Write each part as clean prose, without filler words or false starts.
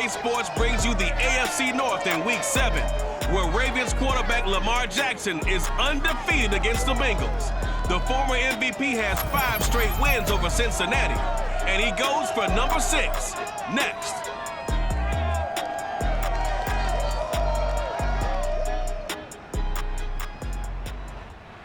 RDA Sports brings you the AFC North in Week 7, where Ravens quarterback Lamar Jackson is undefeated against the Bengals. The former MVP has 5 straight wins over Cincinnati, and he goes for number 6 next.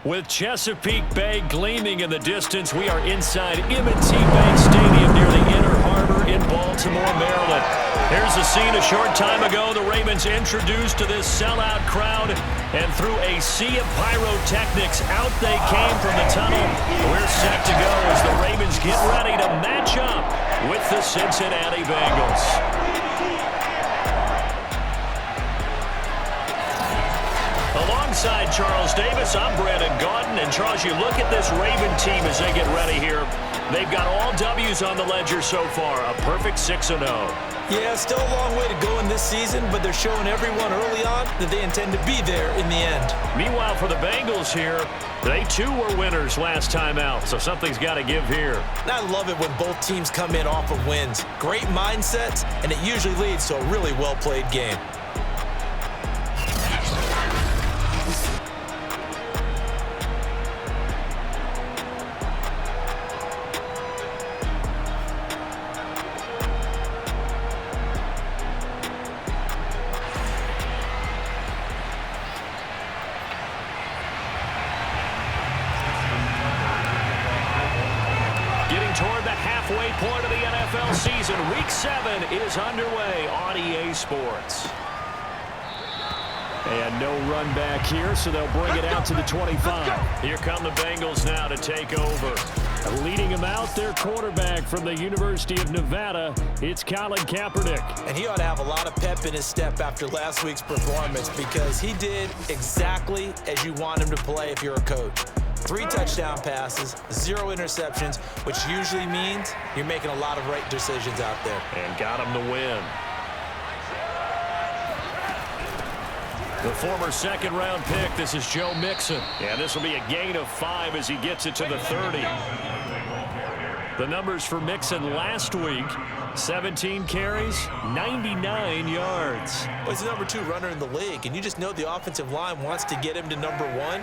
With Chesapeake Bay gleaming in the distance, we are inside M&T Bank Stadium near the Inner Harbor in Baltimore, Maryland. Here's the scene a short time ago. The Ravens introduced to this sellout crowd, and through a sea of pyrotechnics, out they came from the tunnel. We're set to go as the Ravens get ready to match up with the Cincinnati Bengals. Alongside Charles Davis, I'm Brandon Gaudin. And Charles, you look at this Raven team as they get ready here. They've got all W's on the ledger so far, a perfect 6-0. Yeah, still a long way to go in this season, but they're showing everyone early on that they intend to be there in the end. Meanwhile, for the Bengals here, they too were winners last time out, so something's got to give here. And I love it when both teams come in off of wins. Great mindsets, and it usually leads to a really well-played game. Toward the halfway point of the NFL season, Week 7 is underway on EA Sports. And no run back here, so they'll bring it out to the 25. Here come the Bengals now to take over. Leading them out, their quarterback from the University of Nevada, it's Colin Kaepernick. And he ought to have a lot of pep in his step after last week's performance, because he did exactly as you want him to play if you're a coach. 3 touchdown passes, 0 interceptions, which usually means you're making a lot of right decisions out there. And got him to win. The former second-round pick, this is Joe Mixon. And this will be a gain of 5 as he gets it to the 30. The numbers for Mixon last week, 17 carries, 99 yards. Well, he's the number 2 runner in the league, and you just know the offensive line wants to get him to number 1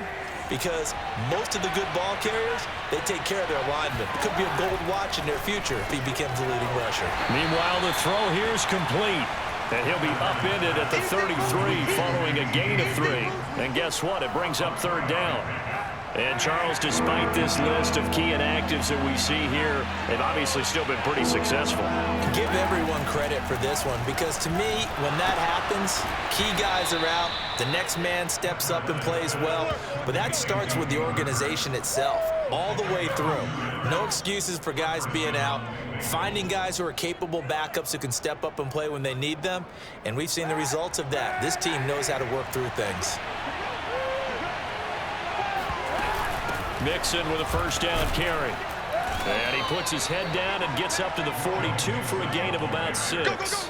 because most of the good ball carriers, they take care of their linemen. It could be a gold watch in their future if he becomes the leading rusher. Meanwhile, the throw here is complete. And he'll be upended at the 33 following a gain of 3. And guess what? It brings up 3rd down. And Charles, despite this list of key inactives that we see here, they've obviously still been pretty successful. Give everyone credit for this one, because to me, when that happens, key guys are out, the next man steps up and plays well, but that starts with the organization itself, all the way through. No excuses for guys being out, finding guys who are capable backups who can step up and play when they need them, and we've seen the results of that. This team knows how to work through things. Mixon with a 1st down carry. And he puts his head down and gets up to the 42 for a gain of about 6.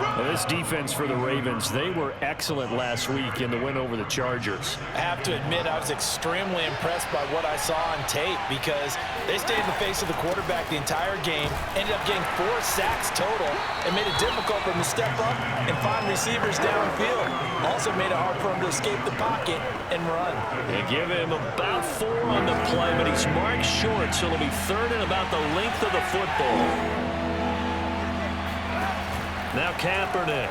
Well, this defense for the Ravens, they were excellent last week in the win over the Chargers. I have to admit, I was extremely impressed by what I saw on tape, because they stayed in the face of the quarterback the entire game, ended up getting 4 sacks total, and made it difficult for him to step up and find receivers downfield. Also made it hard for him to escape the pocket and run. They give him about 4 on the play, but he's marked short, so it'll be 3rd and about the length of the football. Now Kaepernick.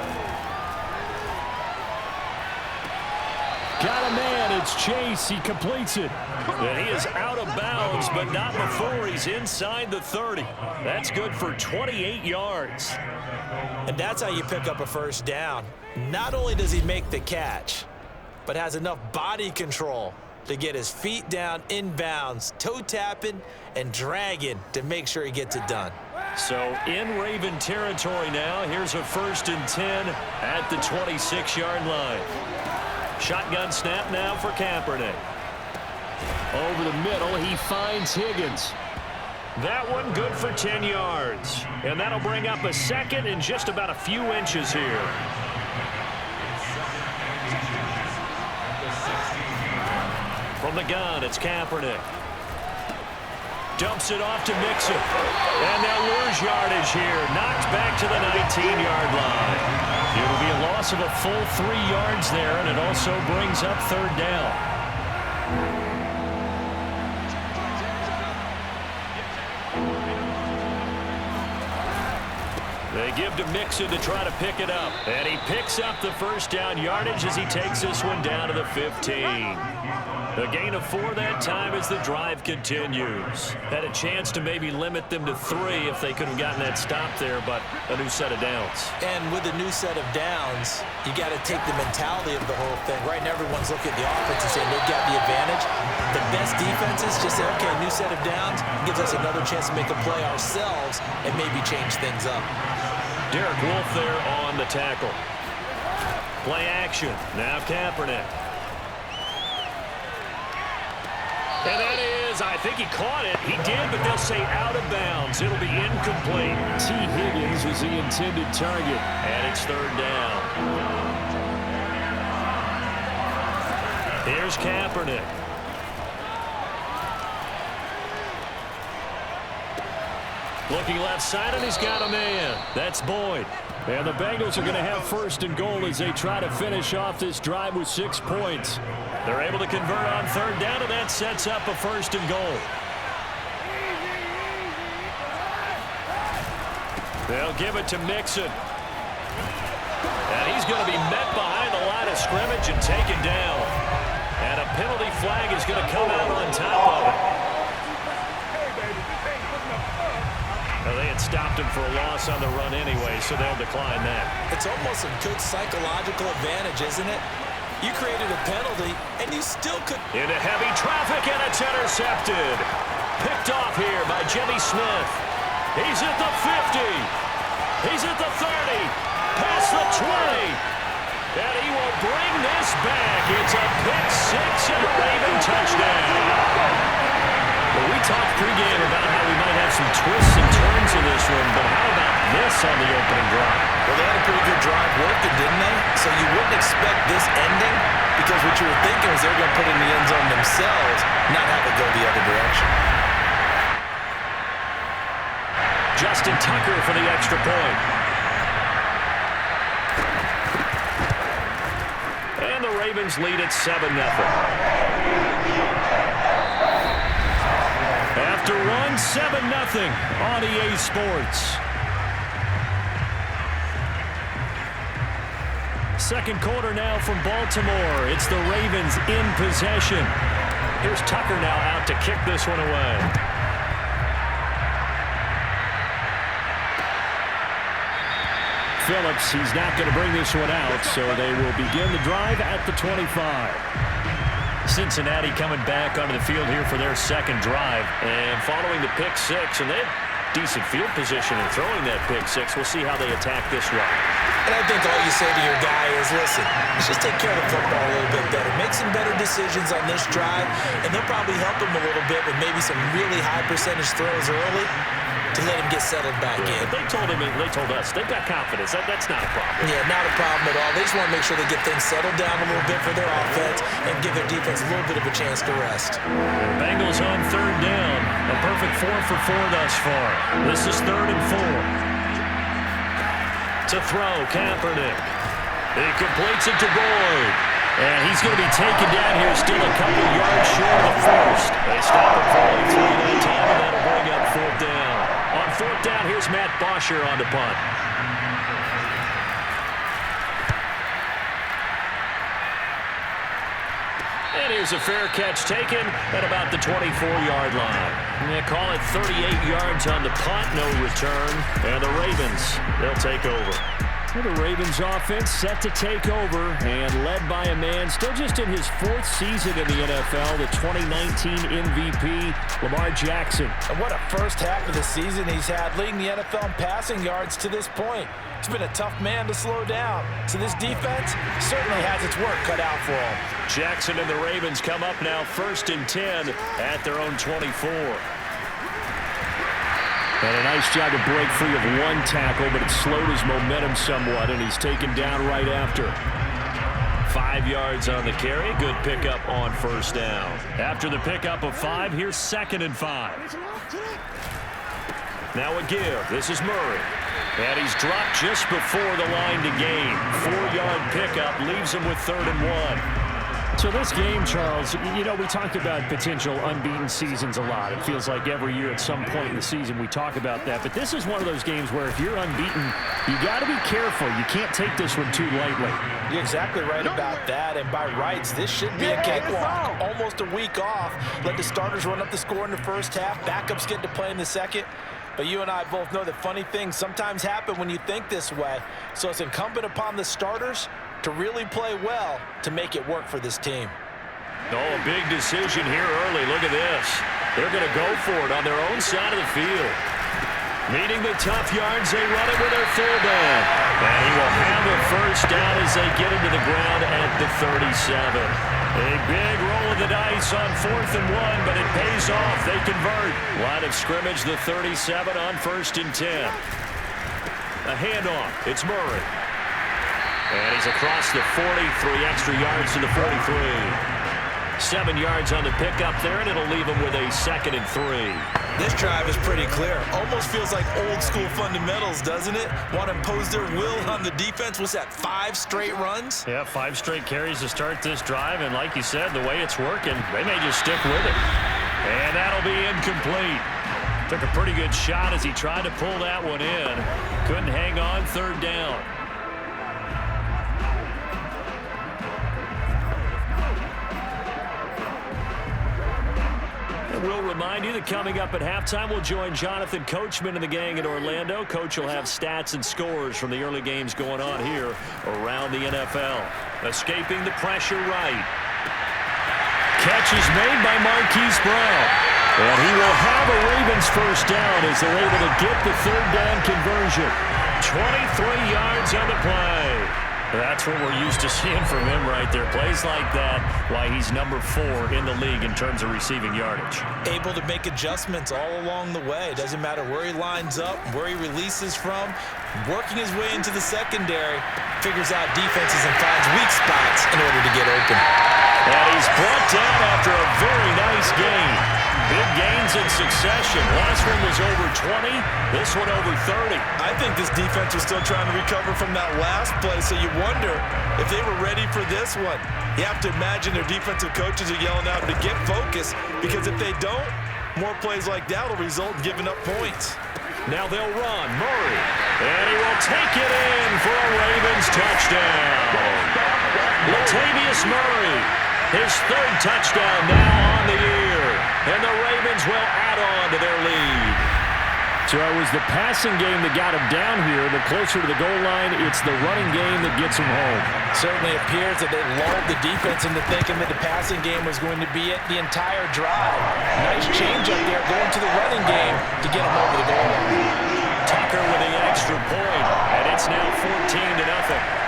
Got a man, it's Chase, he completes it. And he is out of bounds, but not before he's inside the 30. That's good for 28 yards. And that's how you pick up a 1st down. Not only does he make the catch, but has enough body control to get his feet down inbounds, toe tapping and dragging to make sure he gets it done. So in Raven territory now, here's a 1st and 10 at the 26-yard line. Shotgun snap now for Kaepernick. Over the middle, he finds Higgins. That one good for 10 yards. And that'll bring up a 2nd and just about a few inches here. From the gun, it's Kaepernick. Dumps it off to Mixon. And they'll lose yardage here. Knocked back to the 19-yard line. It'll be a loss of a full 3 yards there, and it also brings up third down. They give to Mixon to try to pick it up. And he picks up the first down yardage as he takes this one down to the 15. A gain of 4 that time as the drive continues. Had a chance to maybe limit them to 3 if they could have gotten that stop there, but a new set of downs. And with a new set of downs, you got to take the mentality of the whole thing. Right now, everyone's looking at the offense and saying they've got the advantage. The best defenses just say, okay, new set of downs gives us another chance to make a play ourselves and maybe change things up. Derek Wolfe there on the tackle. Play action. Now Kaepernick. And that is, I think he caught it. He did, but they'll say out of bounds. It'll be incomplete. T. Higgins was the intended target. And it's third down. Here's Kaepernick. Looking left side, and he's got a man. That's Boyd. And the Bengals are going to have first and goal as they try to finish off this drive with 6 points. They're able to convert on third down, and that sets up a first and goal. They'll give it to Mixon. And he's going to be met behind the line of scrimmage and taken down. And a penalty flag is going to come out on top of it. Well, they had stopped him for a loss on the run anyway, so they'll decline that. It's almost a good psychological advantage, isn't it? You created a penalty, and you still could. Into heavy traffic, and it's intercepted. Picked off here by Jimmy Smith. He's at the 50. He's at the 30. Past the 20. And he will bring this back. It's a pick 6 and a Raven touchdown. Well, we talked pregame about how we might have some twists and turns in this one, but how about this on the opening drive? Well, they had a pretty good drive working, didn't they? So you wouldn't expect this ending because what you were thinking was they were going to put it in the end zone themselves, not have it go the other direction. Justin Tucker for the extra point. And the Ravens lead at 7-0. After one, 7-0 on EA Sports. Second quarter now from Baltimore. It's the Ravens in possession. Here's Tucker now out to kick this one away. Phillips, he's not going to bring this one out, so they will begin the drive at the 25. Cincinnati coming back onto the field here for their second drive. And following the pick 6, and they have decent field position in throwing that pick 6. We'll see how they attack this one. And I think all you say to your guy is, listen, let's just take care of the football a little bit better. Make some better decisions on this drive, and they'll probably help him a little bit with maybe some really high percentage throws early to let him get settled back in. They told us, they've got confidence. That's not a problem. Yeah, not a problem at all. They just want to make sure they get things settled down a little bit for their offense and give their defense a little bit of a chance to rest. Bengals on third down. A perfect 4 for 4 thus far. This is 3rd and 4. To throw, Kaepernick. He completes it to Boyd. And he's going to be taken down here, still a couple yards short of the first. They stop it for only 3 that time, and that'll bring up 4th down. On 4th down, here's Matt Bosher on the punt. And here's a fair catch taken at about the 24-yard line. And they call it 38 yards on the punt, no return. And the Ravens, they'll take over. Well, the Ravens offense set to take over and led by a man still just in his 4th season in the NFL, the 2019 MVP, Lamar Jackson. And what a first half of the season he's had, leading the NFL in passing yards to this point. He's been a tough man to slow down. So this defense certainly has its work cut out for him. Jackson and the Ravens come up now 1st and 10 at their own 24. And a nice job to break free of one tackle, but it slowed his momentum somewhat, and he's taken down right after. 5 yards on the carry. Good pickup on first down. After the pickup of 5, here's 2nd and 5. Now a give. This is Murray. And he's dropped just before the line to gain. 4-yard pickup leaves him with 3rd and 1. So this game, Charles, you know, we talked about potential unbeaten seasons a lot. It feels like every year at some point in the season we talk about that. But this is one of those games where if you're unbeaten, you got to be careful. You can't take this one too lightly. You're exactly right about that. And by rights, this should be a cakewalk. Almost a week off. Let the starters run up the score in the first half. Backups get to play in the second. But you and I both know that funny things sometimes happen when you think this way. So it's incumbent upon the starters to really play well to make it work for this team. Oh, a big decision here early. Look at this. They're going to go for it on their own side of the field. Needing the tough yards, they run it with their fullback. And he will have a first down as they get into the ground at the 37. A big roll of the dice on 4th and 1, but it pays off. They convert. Line of scrimmage, the 37 on 1st and 10. A handoff. It's Murray. And he's across the 40, 3 extra yards to the 43. 7 yards on the pickup there, and it'll leave him with a 2nd and 3. This drive is pretty clear. Almost feels like old school fundamentals, doesn't it? Want to impose their will on the defense. What's that, 5 straight runs? Yeah, 5 straight carries to start this drive. And like you said, the way it's working, they may just stick with it. And that'll be incomplete. Took a pretty good shot as he tried to pull that one in. Couldn't hang on 3rd down. We'll remind you that coming up at halftime, we'll join Jonathan Coachman and the gang in Orlando. Coach will have stats and scores from the early games going on here around the NFL. Escaping the pressure right. Catch is made by Marquise Brown. And he will have a Ravens first down as they're able to get the 3rd down conversion. 23 yards on the play. That's what we're used to seeing from him right there. Plays like that, why he's number 4 in the league in terms of receiving yardage. Able to make adjustments all along the way. Doesn't matter where he lines up, where he releases from. Working his way into the secondary. Figures out defenses and finds weak spots in order to get open. And he's brought down after a very nice game. Big gains in succession. Last one was over 20. This one over 30. I think this defense was still trying to recover from that last play, so you wonder if they were ready for this one. You have to imagine their defensive coaches are yelling out to get focused, because if they don't, more plays like that will result in giving up points. Now they'll run. Murray. And he will take it in for a Ravens touchdown. Latavius Murray. His 3rd touchdown now on the year. And the Ravens will add on to their lead. So it was the passing game that got him down here, but closer to the goal line, it's the running game that gets him home. Certainly appears that they lulled the defense into thinking that the passing game was going to be it the entire drive. Nice change up there going to the running game to get him over the goal line. Tucker with the extra point, and it's now 14-0.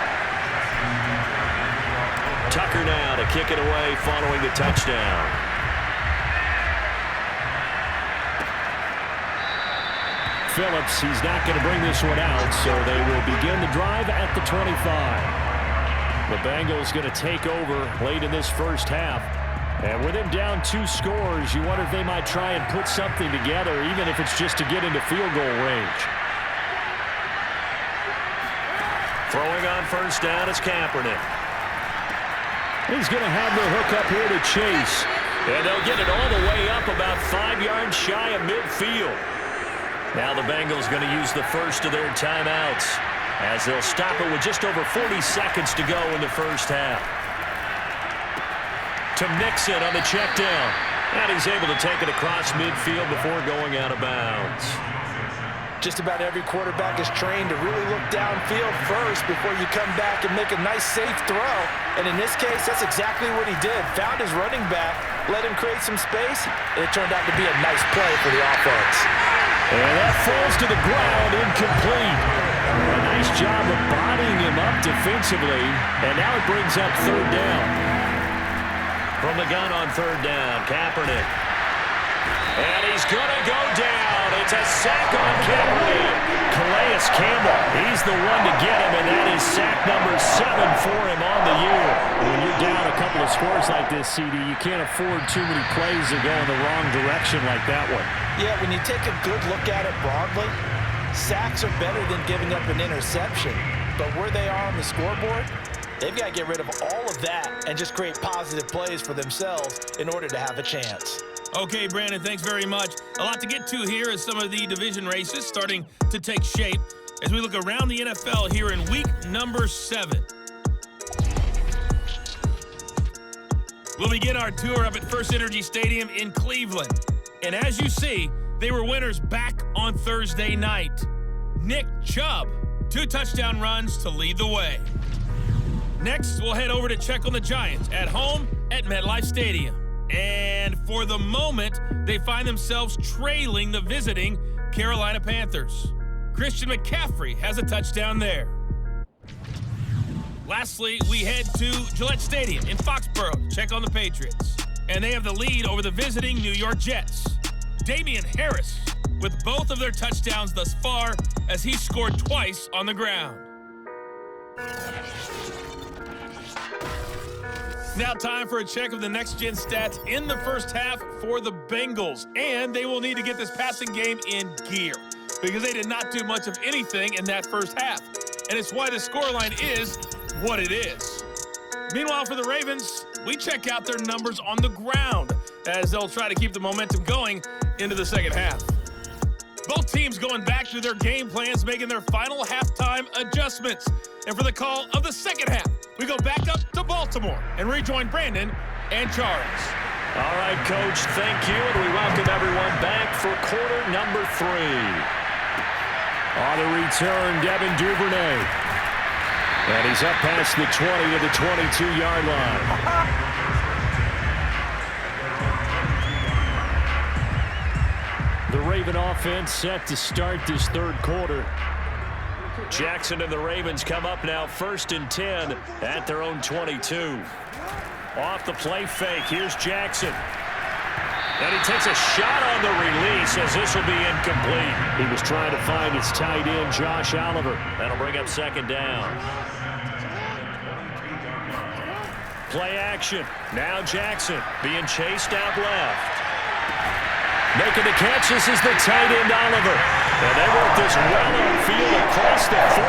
Tucker now to kick it away following the touchdown. Phillips, he's not going to bring this one out, so they will begin the drive at the 25. The Bengals going to take over late in this first half. And with him down 2 scores, you wonder if they might try and put something together, even if it's just to get into field goal range. Throwing on first down is Kaepernick. He's going to have the hook up here to Chase. And they'll get it all the way up about 5 yards shy of midfield. Now the Bengals going to use the first of their timeouts as they'll stop it with just over 40 seconds to go in the first half. To Mixon on the check down. And he's able to take it across midfield before going out of bounds. Just about every quarterback is trained to really look downfield first before you come back and make a nice, safe throw. And in this case, that's exactly what he did. Found his running back, let him create some space, and it turned out to be a nice play for the offense. And that falls to the ground, incomplete. A nice job of bodying him up defensively, and now it brings up 3rd down. From the gun on 3rd down, Kaepernick. And he's going to go down. It's a sack on Kaepernick. Calais Campbell. He's the one to get him, and that is sack number 7 for him on the year. When you're down a couple of scores like this, CD, you can't afford too many plays that go in the wrong direction like that one. Yeah, when you take a good look at it broadly, sacks are better than giving up an interception. But where they are on the scoreboard, they've got to get rid of all of that and just create positive plays for themselves in order to have a chance. Okay, Brandon, thanks very much. A lot to get to here as some of the division races starting to take shape as we look around the NFL here in week number 7. We'll begin our tour up at First Energy Stadium in Cleveland. And as you see, they were winners back on Thursday night. Nick Chubb, 2 touchdown runs to lead the way. Next, we'll head over to check on the Giants at home at MetLife Stadium. And for the moment, they find themselves trailing the visiting Carolina Panthers. Christian McCaffrey has a touchdown there. Lastly, we head to Gillette Stadium in Foxborough to check on the Patriots. And they have the lead over the visiting New York Jets. Damian Harris with both of their touchdowns thus far as he scored twice on the ground. Now time for a check of the next-gen stats in the first half for the Bengals. And they will need to get this passing game in gear because they did not do much of anything in that first half. And it's why the scoreline is what it is. Meanwhile, for the Ravens, we check out their numbers on the ground as they'll try to keep the momentum going into the second half. Both teams going back to their game plans, making their final halftime adjustments. And for the call of the second half, we go back up to Baltimore and rejoin Brandon and Charles. All right, Coach, thank you, and we welcome everyone back for quarter number 3. On the return, Devin Duvernay. And he's up past the 20 to the 22-yard line. The Raven offense set to start this third quarter. Jackson and the Ravens come up now 1st and 10 at their own 22. Off the play fake, here's Jackson. And he takes a shot on the release as this will be incomplete. He was trying to find his tight end, Josh Oliver. That'll bring up 2nd down. Play action. Now Jackson being chased out left. Making the catch, this is the tight end, Oliver. And they work this well upfield across the 45.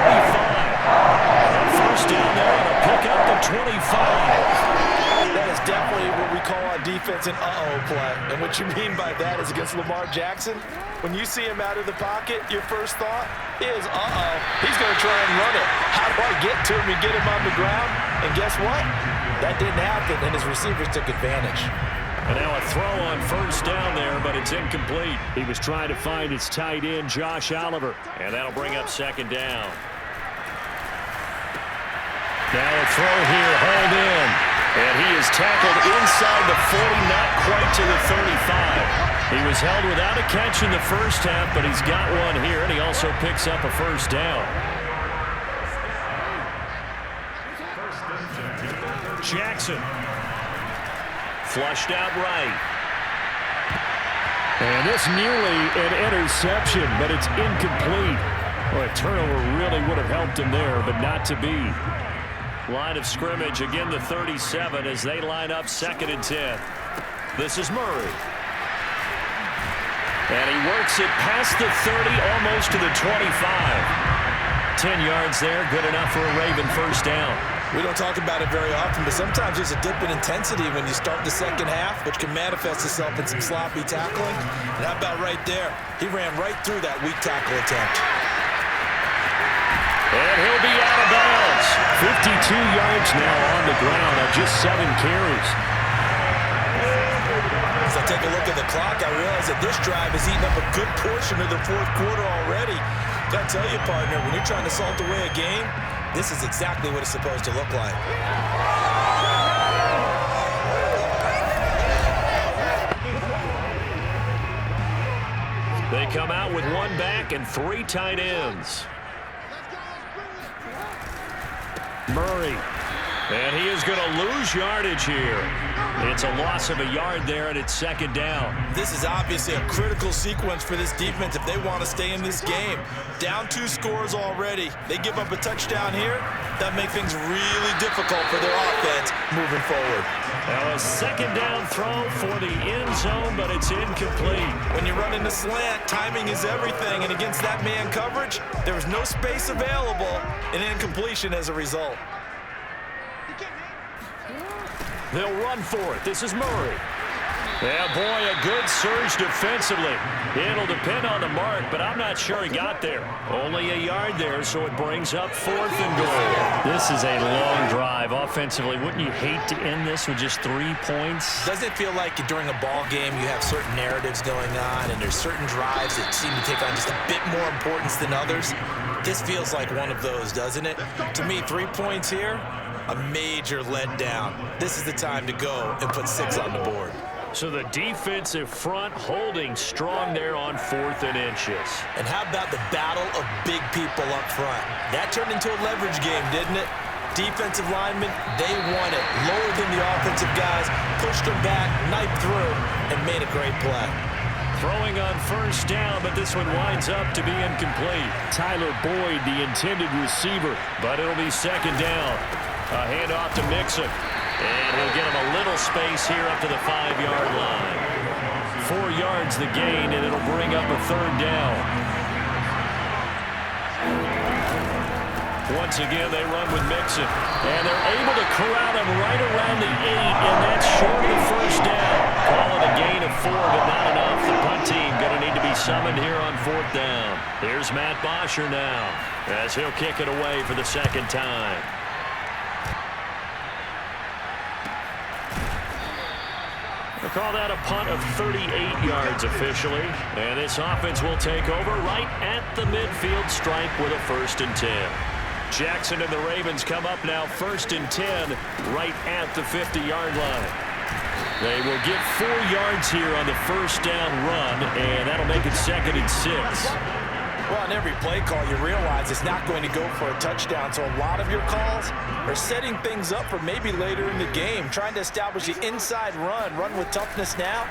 And 1st down there on a pickup to 25. That is definitely what we call on defense an uh-oh play. And what you mean by that is against Lamar Jackson, when you see him out of the pocket, your first thought is, uh-oh, he's going to try and run it. How do I get to him and get him on the ground? And guess what? That didn't happen, and his receivers took advantage. And now a throw on 1st down there, but it's incomplete. He was trying to find his tight end, Josh Oliver. And that'll bring up 2nd down. Now a throw here, hauled in. And he is tackled inside the 40, not quite to the 35. He was held without a catch in the first half, but he's got one here, and he also picks up a 1st down. Jackson. Flushed out right. And this nearly an interception, but it's incomplete. Well, a turnover really would have helped him there, but not to be. Line of scrimmage, again the 37 as they line up 2nd and 10. This is Murray. And he works it past the 30, almost to the 25. 10 yards there, good enough for a Raven 1st down. We don't talk about it very often, but sometimes there's a dip in intensity when you start the second half, which can manifest itself in some sloppy tackling. And how about right there? He ran right through that weak tackle attempt. And he'll be out of bounds. 52 yards now on the ground on just 7 carries. As I take a look at the clock, I realize that this drive has eaten up a good portion of the 4th quarter already. Gotta tell you, partner, when you're trying to salt away a game, this is exactly what it's supposed to look like. They come out with 1 back and 3 tight ends. Murray. And he is going to lose yardage here. It's a loss of a yard there, and it's second down. This is obviously a critical sequence for this defense if they want to stay in this game. Down 2 scores already. They give up a touchdown here. That makes things really difficult for their offense moving forward. Now a second down throw for the end zone, but it's incomplete. When you run in the slant, timing is everything, and against that man coverage, there was no space available, and incompletion as a result. They'll run for it. This is Murray. Yeah, boy, a good surge defensively. It'll depend on the mark, but I'm not sure he got there. Only a yard there, so it brings up 4th and goal. This is a long drive offensively. Wouldn't you hate to end this with just 3 points? Doesn't it feel like during a ball game you have certain narratives going on and there's certain drives that seem to take on just a bit more importance than others? This feels like one of those, doesn't it? To me, 3 points here, a major letdown. This is the time to go and put 6 on the board. So the defensive front holding strong there on 4th and inches. And how about the battle of big people up front? That turned into a leverage game, didn't it? Defensive linemen, they won it. Lower than the offensive guys, pushed them back, knifed through, and made a great play. Throwing on 1st down, but this one winds up to be incomplete. Tyler Boyd, the intended receiver, but it'll be 2nd down. A handoff to Mixon. And he'll get him a little space here up to the 5-yard line. 4 yards the gain, and it'll bring up a 3rd down. Once again, they run with Mixon. And they're able to corral him right around the 8, and that's short of the 1st down. Call it a gain of 4, but not enough. The punt team going to need to be summoned here on 4th down. Here's Matt Bosher now, as he'll kick it away for the 2nd time. We'll call that a punt of 38 yards officially. And this offense will take over right at the midfield stripe with a 1st and 10. Jackson and the Ravens come up now 1st and 10 right at the 50-yard line. They will get 4 yards here on the 1st down run, and that'll make it 2nd and 6. Well, on every play call, you realize it's not going to go for a touchdown, so a lot of your calls are setting things up for maybe later in the game, trying to establish the inside run with toughness now,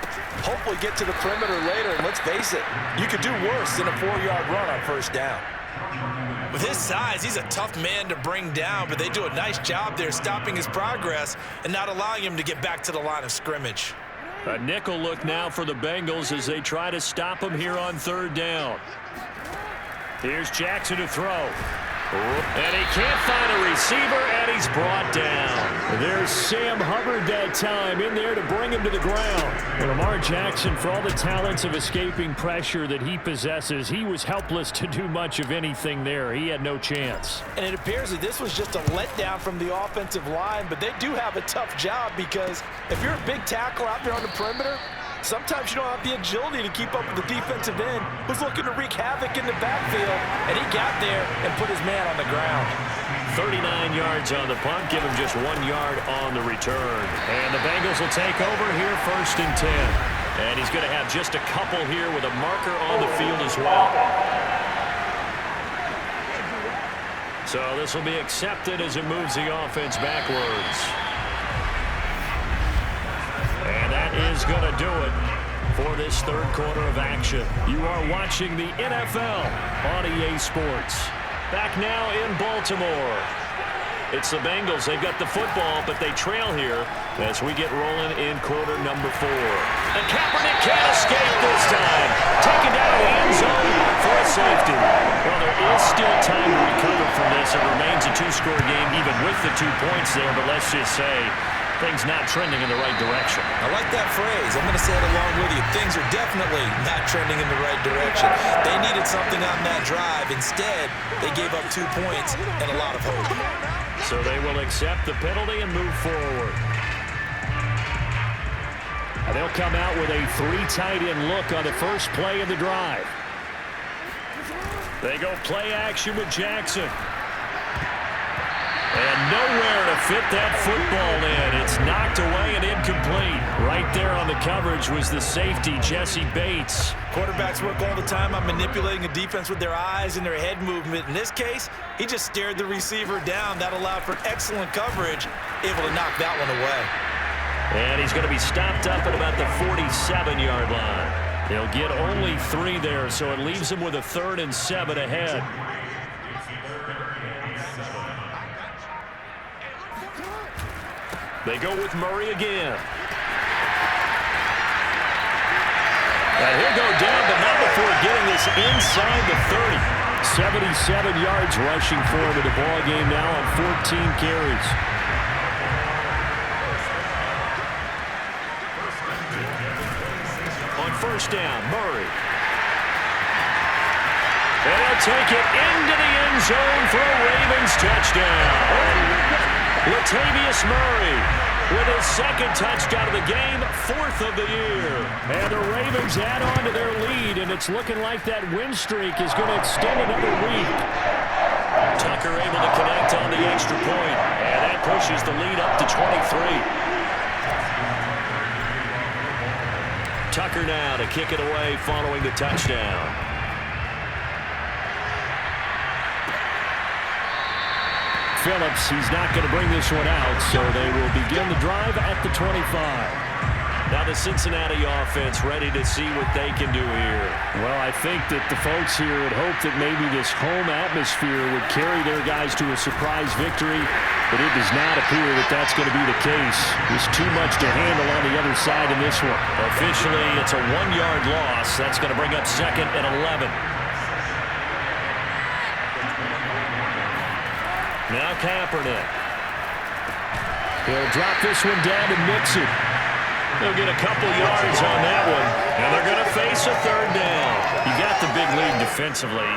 hopefully get to the perimeter later, and let's face it, you could do worse than a 4-yard run on 1st down. With his size, he's a tough man to bring down, but they do a nice job there stopping his progress and not allowing him to get back to the line of scrimmage. A nickel look now for the Bengals as they try to stop him here on 3rd down. Here's Jackson to throw. And he can't find a receiver, and he's brought down. There's Sam Hubbard that time in there to bring him to the ground. And Lamar Jackson, for all the talents of escaping pressure that he possesses, he was helpless to do much of anything there. He had no chance. And it appears that this was just a letdown from the offensive line, but they do have a tough job because if you're a big tackle out there on the perimeter, sometimes you don't have the agility to keep up with the defensive end who's looking to wreak havoc in the backfield, and he got there and put his man on the ground. 39 yards on the punt, give him just 1 yard on the return. And the Bengals will take over here 1st and 10. And he's going to have just a couple here with a marker on the field as well. So this will be accepted as it moves the offense backwards. And that is going to do it for this 3rd quarter of action. You are watching the NFL on EA Sports. Back now in Baltimore. It's the Bengals. They've got the football, but they trail here as we get rolling in quarter number 4. And Kaepernick can't escape this time. Taken down the end zone for a safety. Well, there is still time to recover from this. It remains a 2-score game even with the 2 points there, but let's just say things not trending in the right direction. I like that phrase. I'm going to say it along with you. Things are definitely not trending in the right direction. They needed something on that drive. Instead, they gave up 2 points and a lot of hope. So they will accept the penalty and move forward. And they'll come out with a 3 tight end look on the first play of the drive. They go play action with Jackson. And nowhere to fit that football in. It's knocked away and incomplete. Right there on the coverage was the safety, Jesse Bates. Quarterbacks work all the time on manipulating a defense with their eyes and their head movement. In this case, he just stared the receiver down. That allowed for excellent coverage, able to knock that one away. And he's going to be stopped up at about the 47-yard line. He'll get only 3 there, so it leaves him with a 3rd and 7 ahead. They go with Murray again. And he'll go down, but not before getting this inside the 30. 77 yards rushing for him in the ball game now on 14 carries. On 1st down, Murray. And he'll take it into the end zone for a Ravens touchdown. Latavius Murray with his 2nd touchdown of the game, 4th of the year. And the Ravens add on to their lead, and it's looking like that win streak is going to extend another week. Tucker able to connect on the extra point, and that pushes the lead up to 23. Tucker now to kick it away following the touchdown. Phillips, he's not going to bring this one out, so they will begin the drive at the 25. Now the Cincinnati offense ready to see what they can do here. Well, I think that the folks here had hoped that maybe this home atmosphere would carry their guys to a surprise victory, but it does not appear that that's going to be the case. There's too much to handle on the other side in this one. Officially, it's a 1-yard loss. That's going to bring up 2nd and 11. Now Kaepernick. He'll drop this one down to Mixon. They'll get a couple yards on that one, and they're going to face a 3rd down. You got the big lead defensively.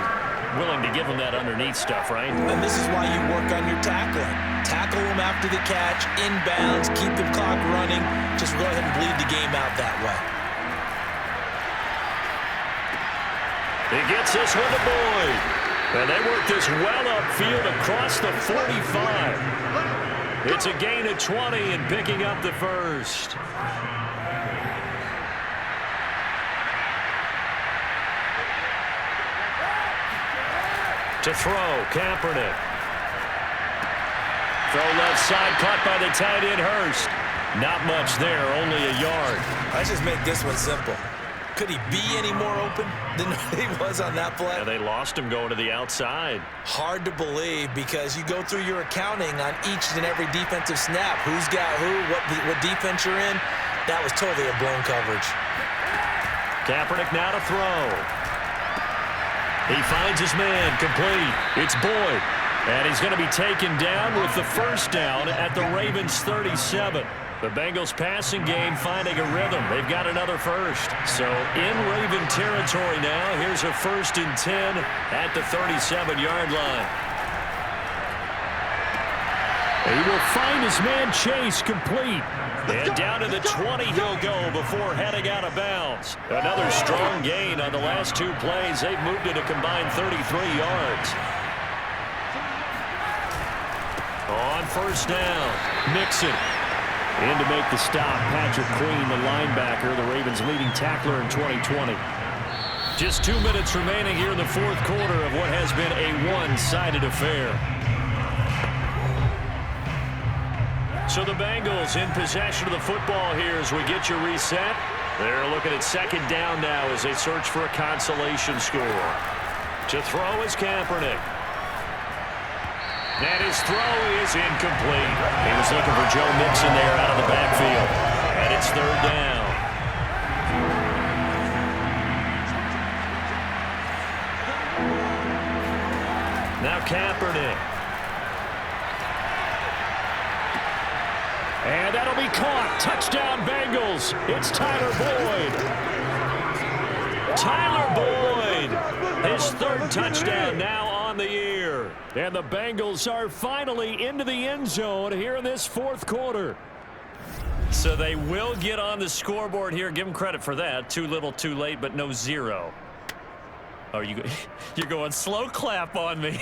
Willing to give them that underneath stuff, right? And this is why you work on your tackling. Tackle them after the catch, inbounds, keep the clock running. Just go ahead and bleed the game out that way. He gets this one to Boyd. And they work this well upfield across the 45. It's a gain of 20 and picking up the 1st. To throw, Kaepernick. Throw left side, caught by the tight end Hurst. Not much there, only a yard. Let's just make this one simple. Could he be any more open than he was on that play? Yeah, they lost him going to the outside. Hard to believe because you go through your accounting on each and every defensive snap. Who's got who, what defense you're in. That was totally a blown coverage. Kaepernick now to throw. He finds his man, complete. It's Boyd. And he's going to be taken down with the 1st down at the Ravens 37. The Bengals passing game finding a rhythm. They've got another 1st. So in Raven territory now. Here's a 1st and 10 at the 37-yard line. He will find his man Chase complete. And down to the 20 he'll go before heading out of bounds. Another strong gain on the last 2 plays. They've moved it a combined 33 yards. On 1st down, Mixon. In to make the stop, Patrick Queen, the linebacker, the Ravens' leading tackler in 2020. Just 2 minutes remaining here in the 4th quarter of what has been a one-sided affair. So the Bengals in possession of the football here as we get you reset. They're looking at 2nd down now as they search for a consolation score. To throw is Kaepernick. And his throw is incomplete. He was looking for Joe Mixon there out of the backfield. And it's 3rd down. Now Kaepernick. And that'll be caught. Touchdown Bengals. It's Tyler Boyd. Tyler Boyd. His 3rd touchdown now on the year. And the Bengals are finally into the end zone here in this 4th quarter. So they will get on the scoreboard here. Give them credit for that. Too little, too late, but no 0. Oh, you're going slow clap on me.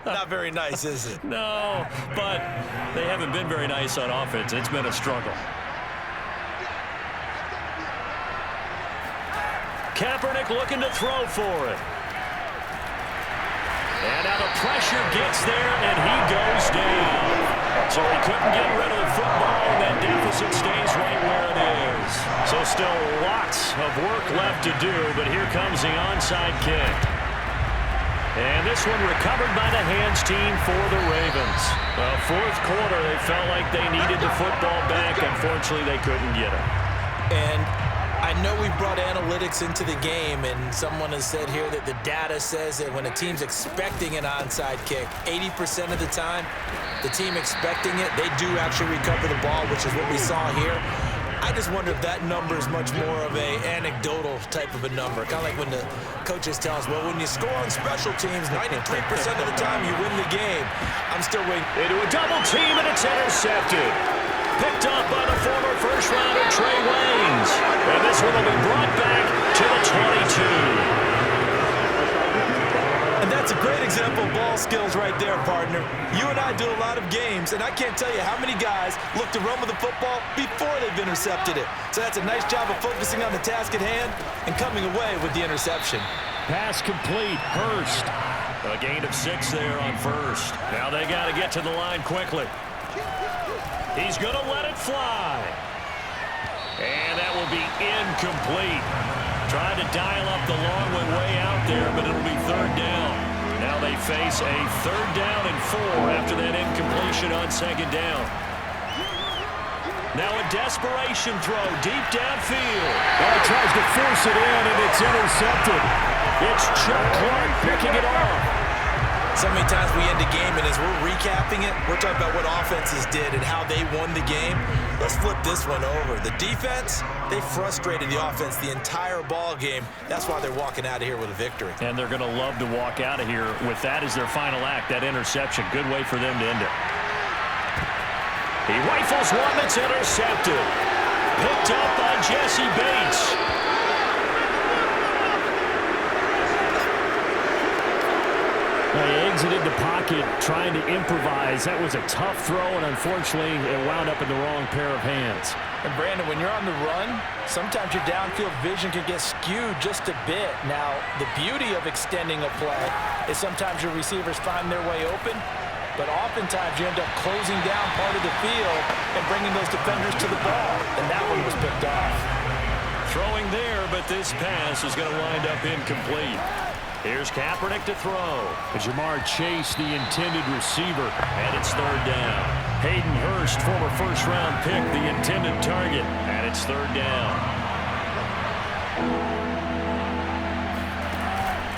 Not very nice, is it? No, but they haven't been very nice on offense. It's been a struggle. Kaepernick looking to throw for it. And now the pressure gets there, and he goes down. So he couldn't get rid of the football, and that deficit goes. It stays right where it is. So still lots of work left to do, but here comes the onside kick. And this one recovered by the hands team for the Ravens. Fourth quarter, they felt like they needed the football back. Unfortunately, they couldn't get it. And I know we brought analytics into the game, and someone has said here that the data says that when a team's expecting an onside kick, 80% of the time, the team expecting it, they do actually recover the ball, which is what we saw here. I just wonder if that number is much more of a anecdotal type of a number. Kind of like when the coaches tell us, well, when you score on special teams, 93% of the time you win the game. I'm still waiting. Into a double team, and it's intercepted. Picked up by the former first-rounder Trey Waynes. And this one will be brought back to the 22. And that's a great example of ball skills right there, partner. You and I do a lot of games, and I can't tell you how many guys look to run with the football before they've intercepted it. So that's a nice job of focusing on the task at hand and coming away with the interception. Pass complete. Hurst. A gain of 6 there on first. Now they got to get to the line quickly. He's going to let it fly. And that will be incomplete. Trying to dial up the long one way out there, but it'll be third down. Now they face a 3rd down and 4 after that incompletion on 2nd down. Now a desperation throw deep downfield. He tries to force it in, and it's intercepted. It's Chuck Clark picking it off. So many times we end a game, and as we're recapping it, we're talking about what offenses did and how they won the game. Let's flip this one over. The defense, they frustrated the offense the entire ball game. That's why they're walking out of here with a victory. And they're going to love to walk out of here with that as their final act, that interception. Good way for them to end it. He rifles one that's intercepted. Picked up by Jesse Bates. He exited the pocket trying to improvise. That was a tough throw, and unfortunately, it wound up in the wrong pair of hands. And Brandon, when you're on the run, sometimes your downfield vision can get skewed just a bit. Now, the beauty of extending a play is sometimes your receivers find their way open, but oftentimes you end up closing down part of the field and bringing those defenders to the ball, and that one was picked off. Throwing there, but this pass is going to wind up incomplete. Here's Kaepernick to throw. Jamar Chase, the intended receiver. And it's 3rd down. Hayden Hurst, former first-round pick, the intended target. And it's 3rd down.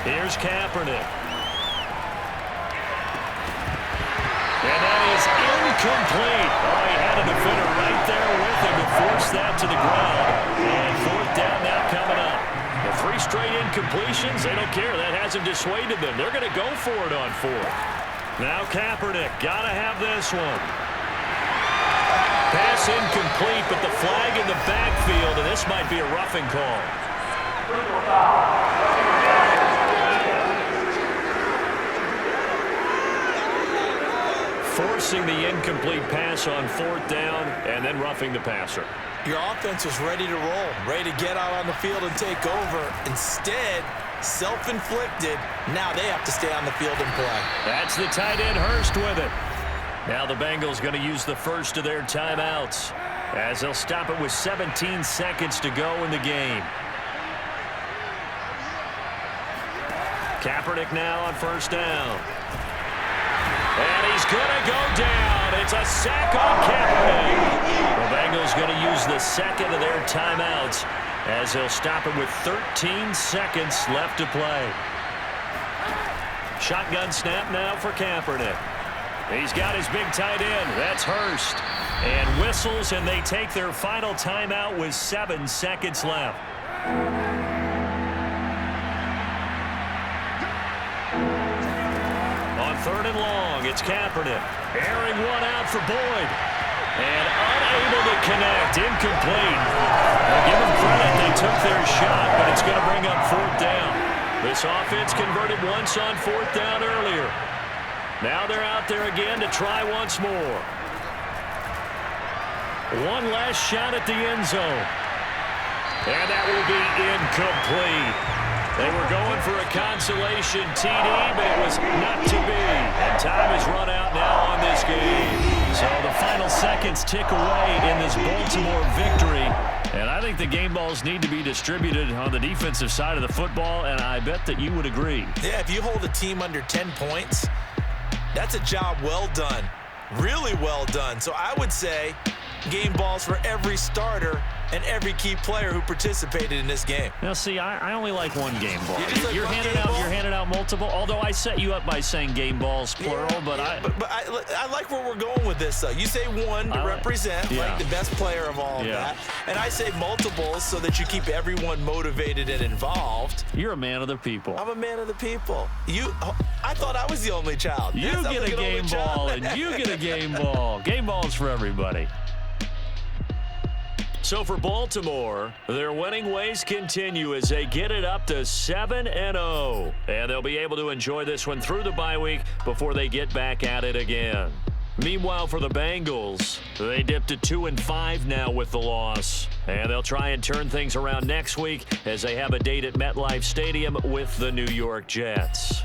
Here's Kaepernick. And that is incomplete. Oh, he had a defender right there with him to force that to the ground. And 4th down now coming up. The 3 straight incompletions, they don't care. That hasn't dissuaded them. They're going to go for it on 4th. Now Kaepernick, got to have this one. Pass incomplete, but the flag in the backfield, and this might be a roughing call. Forcing the incomplete pass on 4th down, and then roughing the passer. Your offense was ready to roll, ready to get out on the field and take over. Instead, self-inflicted. Now they have to stay on the field and play. That's the tight end Hurst with it. Now the Bengals going to use the first of their timeouts as they'll stop it with 17 seconds to go in the game. Kaepernick now on 1st down. And he's going to go down. It's a sack on Kaepernick. The Bengals going to use the second of their timeouts as they'll stop it with 13 seconds left to play. Shotgun snap now for Kaepernick. He's got his big tight end. That's Hurst. And whistles, and they take their final timeout with 7 seconds left. On 3rd and long, it's Kaepernick. Airing one out for Boyd. And unable to connect. Incomplete. Well, give them credit. They took their shot, but it's going to bring up 4th down. This offense converted once on 4th down earlier. Now they're out there again to try once more. One last shot at the end zone. And that will be incomplete. They were going for a consolation TD, but it was not to be. And time has run out now on this game. So the final seconds tick away in this Baltimore victory. And I think the game balls need to be distributed on the defensive side of the football, and I bet that you would agree. Yeah, if you hold a team under 10 points, that's a job well done. Really well done. So I would say game balls for every starter and every key player who participated in this game. Now, see, I only like one game ball. You're handing out multiple, although I set you up by saying game balls, plural. But I like where we're going with this, though. You say one to represent, like the best player of all of that. And I say multiples so that you keep everyone motivated and involved. You're a man of the people. I'm a man of the people. I thought I was the only child. You get a game ball, and you get a game ball. Game balls for everybody. So for Baltimore, their winning ways continue as they get it up to 7-0. And they'll be able to enjoy this one through the bye week before they get back at it again. Meanwhile, for the Bengals, they dipped to 2-5 now with the loss. And they'll try and turn things around next week as they have a date at MetLife Stadium with the New York Jets.